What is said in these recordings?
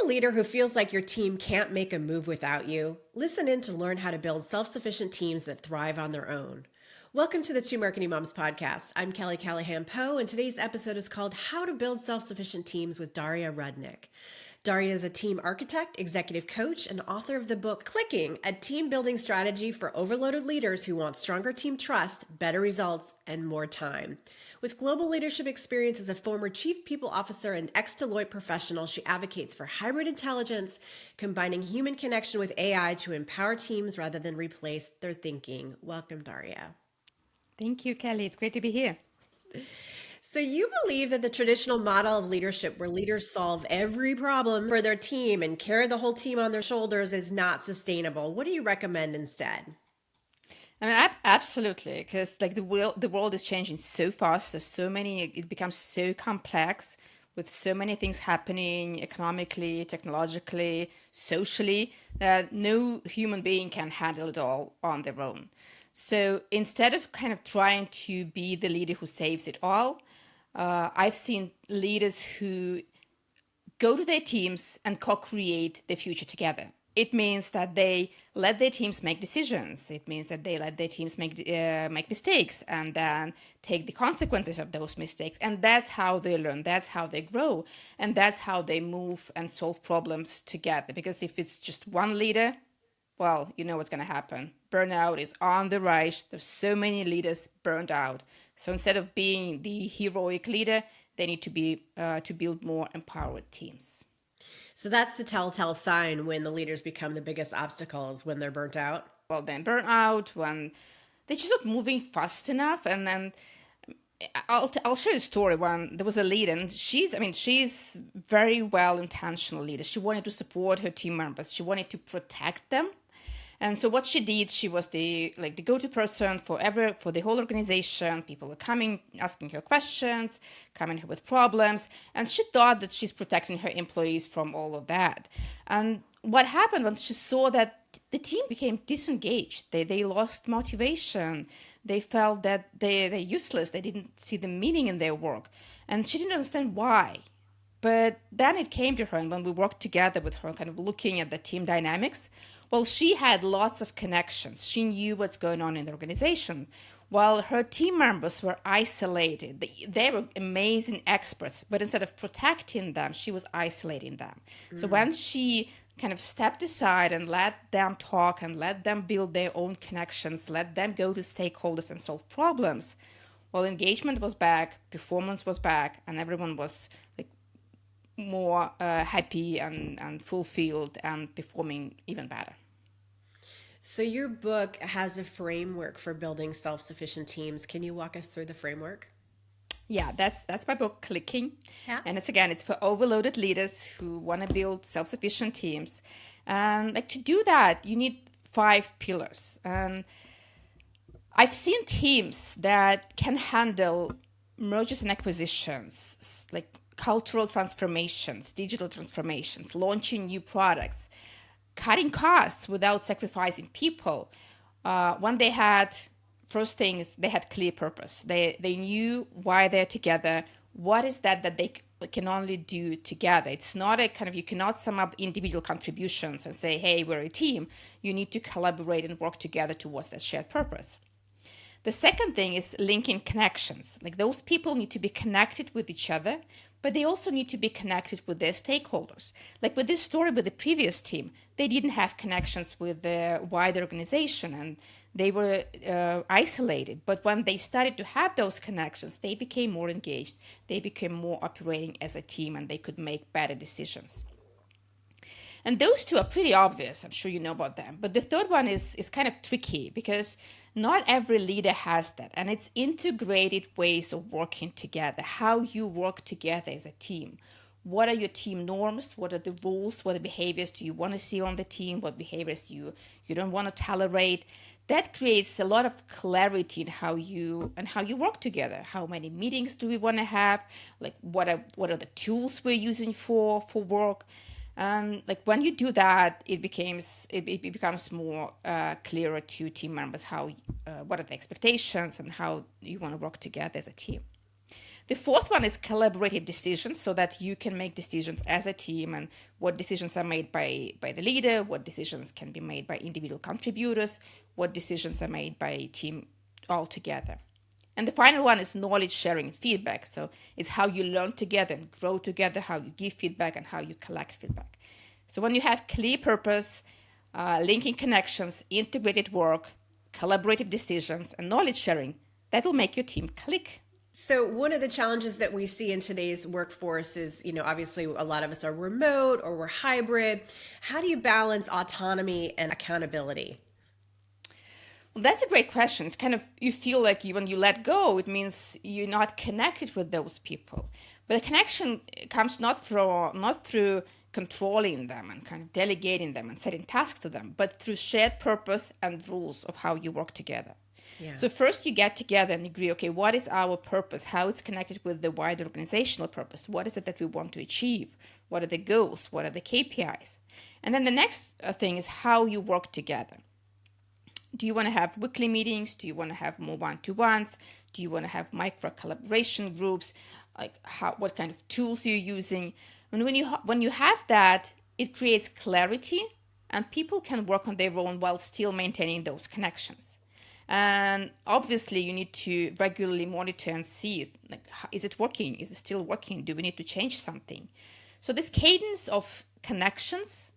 a leader who feels like your team can't make a move without you? Listen in to learn how to build self sufficient teams that thrive on their own. Welcome to the Two Marketing Moms podcast. I'm Kelly Callahan Poe, and today's episode is called How to Build Self Sufficient Teams with Daria Rudnik. Daria is a team architect, executive coach, and author of the book Clicking, a team building strategy for overloaded leaders who want stronger team trust, better results, and more time. With global leadership experience as a former chief people officer and ex-Deloitte professional, she advocates for hybrid intelligence, combining human connection with AI to empower teams rather than replace their thinking. Welcome, Daria. Thank you, Kelly. It's great to be here. So you believe that the traditional model of leadership where leaders solve every problem for their team and carry the whole team on their shoulders is not sustainable. What do you recommend instead? I mean, absolutely, because like the world is changing so fast. There's so many. It becomes so complex with so many things happening economically, technologically, socially that no human being can handle it all on their own. So instead of kind of trying to be the leader who saves it all, I've seen leaders who go to their teams and co-create the future together. It means that they let their teams make decisions. It means that they let their teams make mistakes and then take the consequences of those mistakes. And that's how they learn. That's how they grow. And that's how they move and solve problems together. Because if it's just one leader, well, you know what's going to happen. Burnout is on the rise. There's so many leaders burned out. So instead of being the heroic leader, they need to be to build more empowered teams. So that's the telltale sign when the leaders become the biggest obstacles when they're burnt out. Well, then burnout when they're just not moving fast enough, and then I'll share a story. When there was a leader, and she's very well intentional leader. She wanted to support her team members. She wanted to protect them. And so what she did, she was the go-to person for the whole organization. People were coming, asking her questions, coming here with problems, and she thought that she's protecting her employees from all of that. And what happened when she saw that the team became disengaged, they lost motivation, they felt that they're useless, they didn't see the meaning in their work, and she didn't understand why. But then it came to her, and when we worked together with her, kind of looking at the team dynamics, well, she had lots of connections. She knew what's going on in the organization. While her team members were isolated, they were amazing experts, but instead of protecting them, she was isolating them. So when she kind of stepped aside and let them talk and let them build their own connections, let them go to stakeholders and solve problems, well, engagement was back, performance was back, and everyone was like more happy and fulfilled and performing even better. So your book has a framework for building self-sufficient teams. Can you walk us through the framework? Yeah, that's my book, Clicking. Yeah. And it's for overloaded leaders who want to build self-sufficient teams. And like to do that, you need 5 pillars. And I've seen teams that can handle mergers and acquisitions, like cultural transformations, digital transformations, launching new products, cutting costs without sacrificing people. When they had, first thing is they had clear purpose. They knew why they're together. What is that they can only do together? It's not a kind of, you cannot sum up individual contributions and say, hey, we're a team. You need to collaborate and work together towards that shared purpose. The second thing is linking connections. Like those people need to be connected with each other, but they also need to be connected with their stakeholders. Like with this story with the previous team, they didn't have connections with the wider organization and they were isolated. But when they started to have those connections, they became more engaged. They became more operating as a team and they could make better decisions. And those two are pretty obvious. I'm sure you know about them. But the third one is kind of tricky because not every leader has that. And it's integrated ways of working together, how you work together as a team. What are your team norms? What are the rules? What behaviors do you want to see on the team? What behaviors do you don't want to tolerate? That creates a lot of clarity in how you work together. How many meetings do we want to have? Like what are the tools we're using for work? And like when you do that, it becomes more clearer to team members how what are the expectations and how you want to work together as a team. The fourth one is collaborative decisions, so that you can make decisions as a team, and what decisions are made by the leader, what decisions can be made by individual contributors, what decisions are made by team altogether. And the final one is knowledge sharing and feedback. So it's how you learn together and grow together, how you give feedback, and how you collect feedback. So when you have clear purpose, linking connections, integrated work, collaborative decisions, and knowledge sharing, that will make your team click. So one of the challenges that we see in today's workforce is, obviously a lot of us are remote or we're hybrid. How do you balance autonomy and accountability? Well, that's a great question. It's kind of, you feel like when you let go, it means you're not connected with those people. But the connection comes not through controlling them and kind of delegating them and setting tasks to them, but through shared purpose and rules of how you work together. Yeah. So first you get together and agree, okay, what is our purpose? How it's connected with the wider organizational purpose? What is it that we want to achieve? What are the goals? What are the KPIs? And then the next thing is how you work together. Do you want to have weekly meetings? Do you want to have more one-to-ones? Do you want to have micro collaboration groups? Like what kind of tools you're using? And when you have that, it creates clarity, and people can work on their own while still maintaining those connections. And obviously, you need to regularly monitor and see, like, is it working? Is it still working? Do we need to change something? So this cadence of connections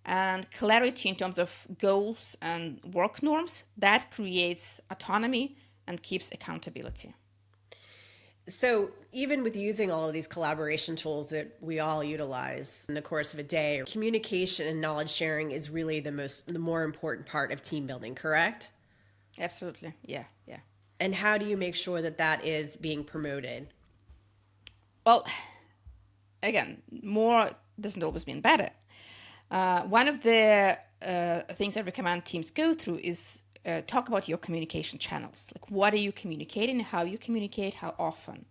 and clarity in terms of goals and work norms, that creates autonomy and keeps accountability. So even with using all of these collaboration tools that we all utilize in the course of a day, communication and knowledge sharing is really the more important part of team building, correct? Absolutely. Yeah. And how do you make sure that that is being promoted? Well, again, more doesn't always mean better. One of the things I recommend teams go through is talk about your communication channels. Like, what are you communicating, how you communicate, how often.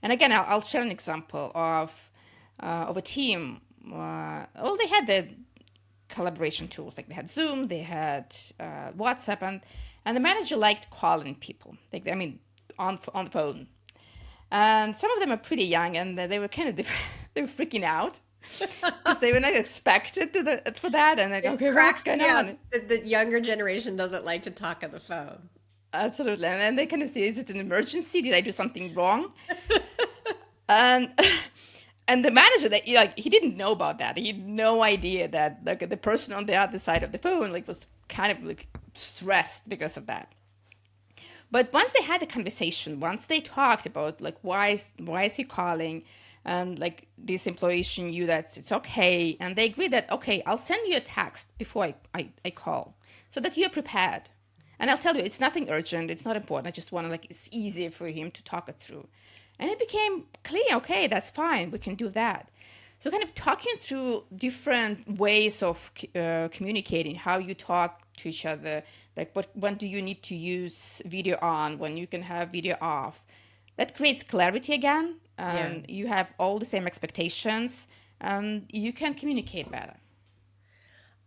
And again, I'll share an example of a team. They had the collaboration tools, like they had Zoom, they had WhatsApp, and the manager liked calling people, on the phone. And some of them are pretty young, and they were kind of they were freaking out because they were not expected for that. And like, okay, what's going on? The younger generation doesn't like to talk on the phone. Absolutely, and then they kind of say, "Is it an emergency? Did I do something wrong?" and the manager, he didn't know about that. He had no idea that the person on the other side of the phone was kind of stressed because of that. But once they had the conversation, once they talked about why is he calling, and this employee knew that it's okay, and they agreed that, okay, I'll send you a text before I call so that you're prepared. And I'll tell you, it's nothing urgent, it's not important, I just want to, it's easier for him to talk it through. And it became clear, okay, that's fine, we can do that. So kind of talking through different ways of communicating, how you talk to each other, when do you need to use video on, when you can have video off. That creates clarity again, and you have all the same expectations, and you can communicate better.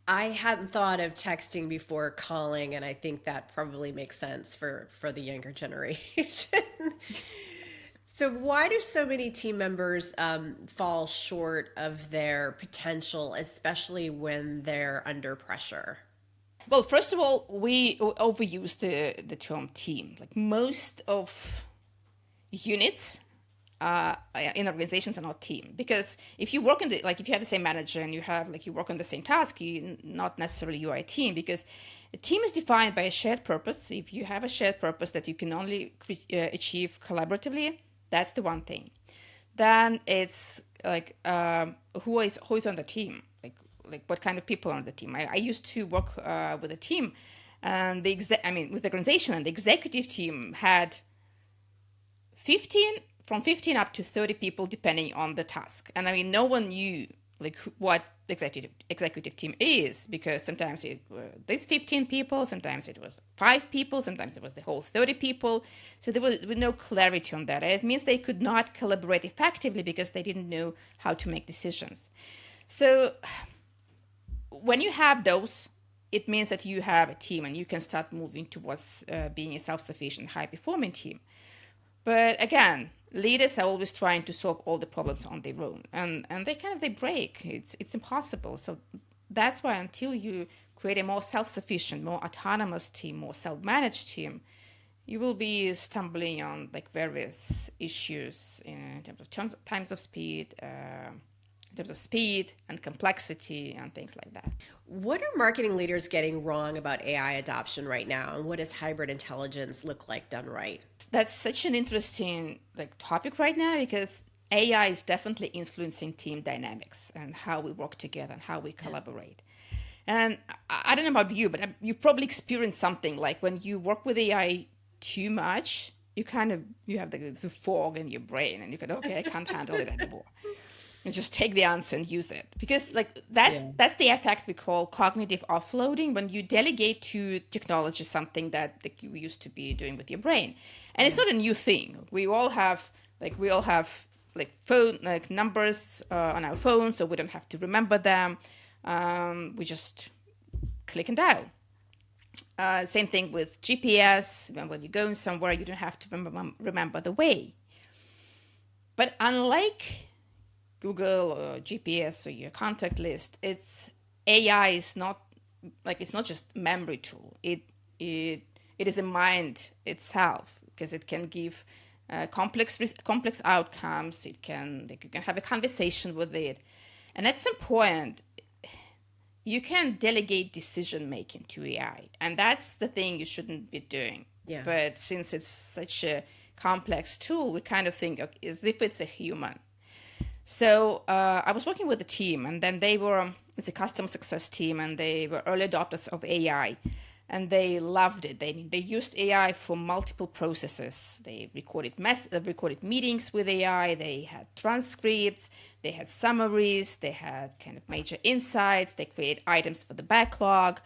I hadn't thought of texting before calling, and I think that probably makes sense for the younger generation. So why do so many team members fall short of their potential, especially when they're under pressure? Well, first of all, we overuse the term team. Most of units in organizations are not team, because if you work if you have the same manager and you work on the same task, not necessarily you are a team, because a team is defined by a shared purpose. If you have a shared purpose that you can only achieve collaboratively, that's the one thing. Then it's who is on the team, what kind of people are on the team. I used to work with a team, and with the organization, and the executive team had from 15 up to 30 people, depending on the task. And no one knew what the executive team is, because sometimes it were these 15 people, sometimes it was 5 people, sometimes it was the whole 30 people. So there was no clarity on that. It means they could not collaborate effectively because they didn't know how to make decisions. So when you have those, it means that you have a team, and you can start moving towards being a self-sufficient, high-performing team. But again, leaders are always trying to solve all the problems on their own, and they break. It's impossible. So that's why until you create a more self-sufficient, more autonomous team, more self-managed team, you will be stumbling on like various issues in terms of times of speed, in terms of speed and complexity and things like that. What are marketing leaders getting wrong about AI adoption right now? And what does hybrid intelligence look like done right? That's such an interesting like topic right now because AI is definitely influencing team dynamics and how we work together and how we collaborate. And I don't know about you, but you've probably experienced something like when you work with AI too much, you have the fog in your brain, and you go, okay, I can't handle it anymore. And just take the answer and use it because like Yeah. that's the effect we call cognitive offloading when you delegate to technology something that like, you used to be doing with your brain, and it's Yeah. not a new thing. We all have like phone like numbers on our phones, so we don't have to remember them. We just click and dial. Same thing with GPS. When you're going somewhere, you don't have to remember the way. But unlike Google or GPS or your contact list, it's AI is not like it's not just memory tool. It is a mind itself because it can give complex outcomes. It can like you can have a conversation with it, and at some point you can delegate decision making to AI, and that's the thing you shouldn't be doing. Yeah. But since it's such a complex tool, we kind of think as if it's a human. So I was working with a team, and then it's a customer success team, and they were early adopters of AI, and they loved it. They used AI for multiple processes. They recorded meetings with AI. They had transcripts. They had summaries. They had kind of major insights. They created items for the backlog.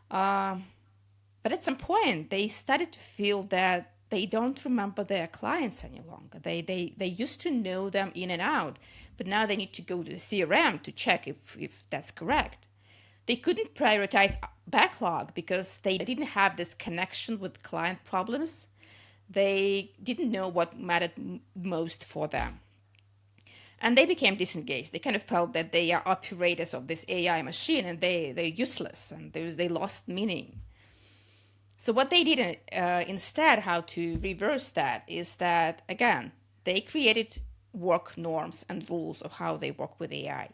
But at some point, they started to feel that they don't remember their clients any longer. They used to know them in and out, but now they need to go to the CRM to check if that's correct. They couldn't prioritize backlog because they didn't have this connection with client problems. They didn't know what mattered most for them. And they became disengaged. They kind of felt that they are operators of this AI machine and they're useless and they lost meaning. So what they did instead, how to reverse that, is that, again, they created work norms and rules of how they work with AI.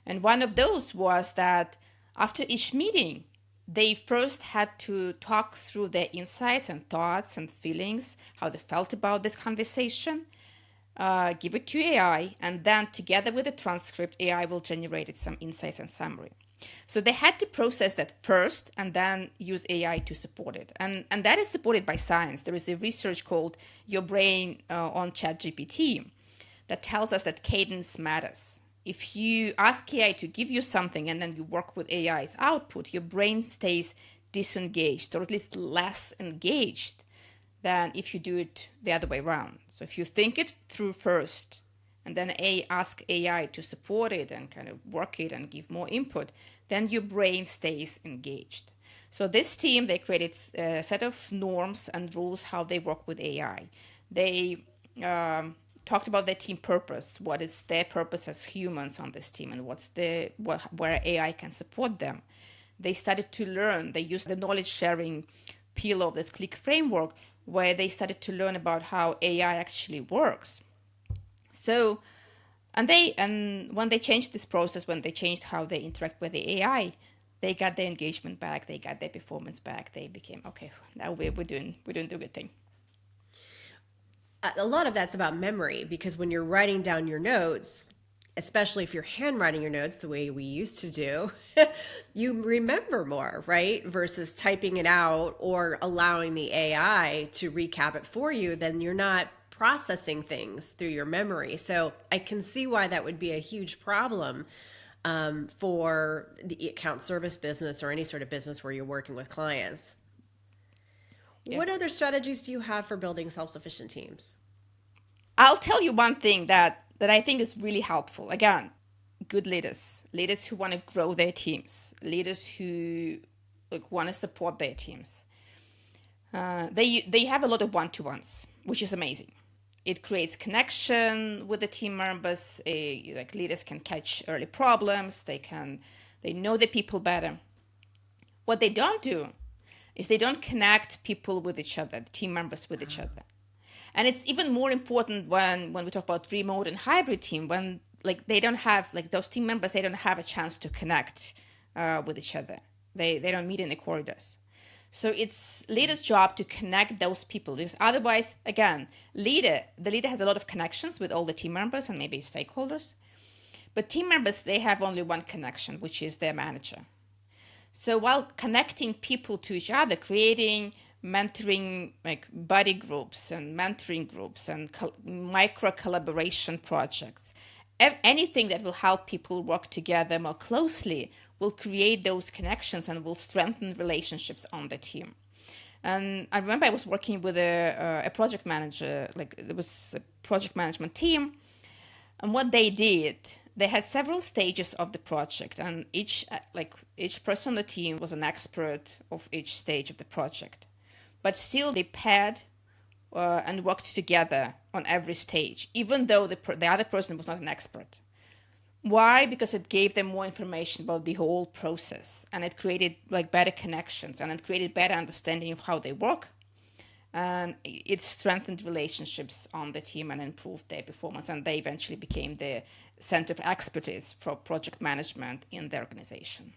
And one of those was that after each meeting, they first had to talk through their insights and thoughts and feelings, how they felt about this conversation, give it to AI, and then together with the transcript, AI will generate some insights and summary. So they had to process that first and then use AI to support it. And that is supported by science. There is a research called Your Brain on ChatGPT that tells us that cadence matters. If you ask AI to give you something and then you work with AI's output, your brain stays disengaged or at least less engaged than if you do it the other way around. So if you think it through first and then ask AI to support it and kind of work it and give more input, then your brain stays engaged. So this team, they created a set of norms and rules how they work with AI. They talked about their team purpose. What is their purpose as humans on this team, and where AI can support them. They started to learn. They used the knowledge sharing pillar of this click framework, where they started to learn about how AI actually works. So, and when they changed this process, when they changed how they interact with the AI, they got their engagement back, they got their performance back. They became okay. Now we're doing the good thing. A lot of that's about memory because when you're writing down your notes, especially if you're handwriting your notes the way we used to do, you remember more, right? Versus typing it out or allowing the AI to recap it for you, then you're not processing things through your memory. So I can see why that would be a huge problem for the account service business or any sort of business where you're working with clients. Yeah. What other strategies do you have for building self-sufficient teams? I'll tell you one thing that I think is really helpful. Again, good leaders who want to grow their teams, leaders who like want to support their teams. They have a lot of one-to-ones, which is amazing. It creates connection with the team members. Like leaders can catch early problems. They know the people better. What they don't do is they don't connect people with each other, the team members with each other. And it's even more important when we talk about remote and hybrid team, when like they don't have, like those team members, they don't have a chance to connect with each other. They don't meet in the corridors. So it's leader's job to connect those people, because otherwise, again, the leader has a lot of connections with all the team members and maybe stakeholders. But team members, they have only one connection, which is their manager. So while connecting people to each other, creating mentoring like buddy groups and mentoring groups and micro collaboration projects, anything that will help people work together more closely will create those connections and will strengthen relationships on the team. And I remember I was working with a project manager, like there was a project management team, and what they did, they had several stages of the project, and each person on the team was an expert of each stage of the project. But still they paired and worked together on every stage, even though the other person was not an expert. Why? Because it gave them more information about the whole process, and it created like better connections, and it created better understanding of how they work, and it strengthened relationships on the team and improved their performance, and they eventually became the center of expertise for project management in the organization.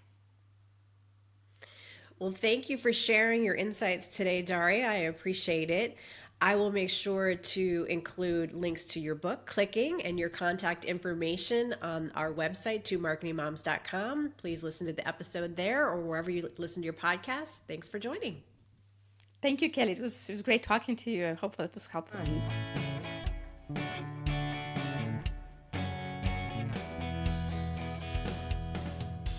Well, thank you for sharing your insights today, Daria. I appreciate it. I will make sure to include links to your book, Clicking, and your contact information on our website, twomarketingmoms.com. Please listen to the episode there or wherever you listen to your podcast. Thanks for joining. Thank you, Kelly. It was great talking to you. I hope that was helpful.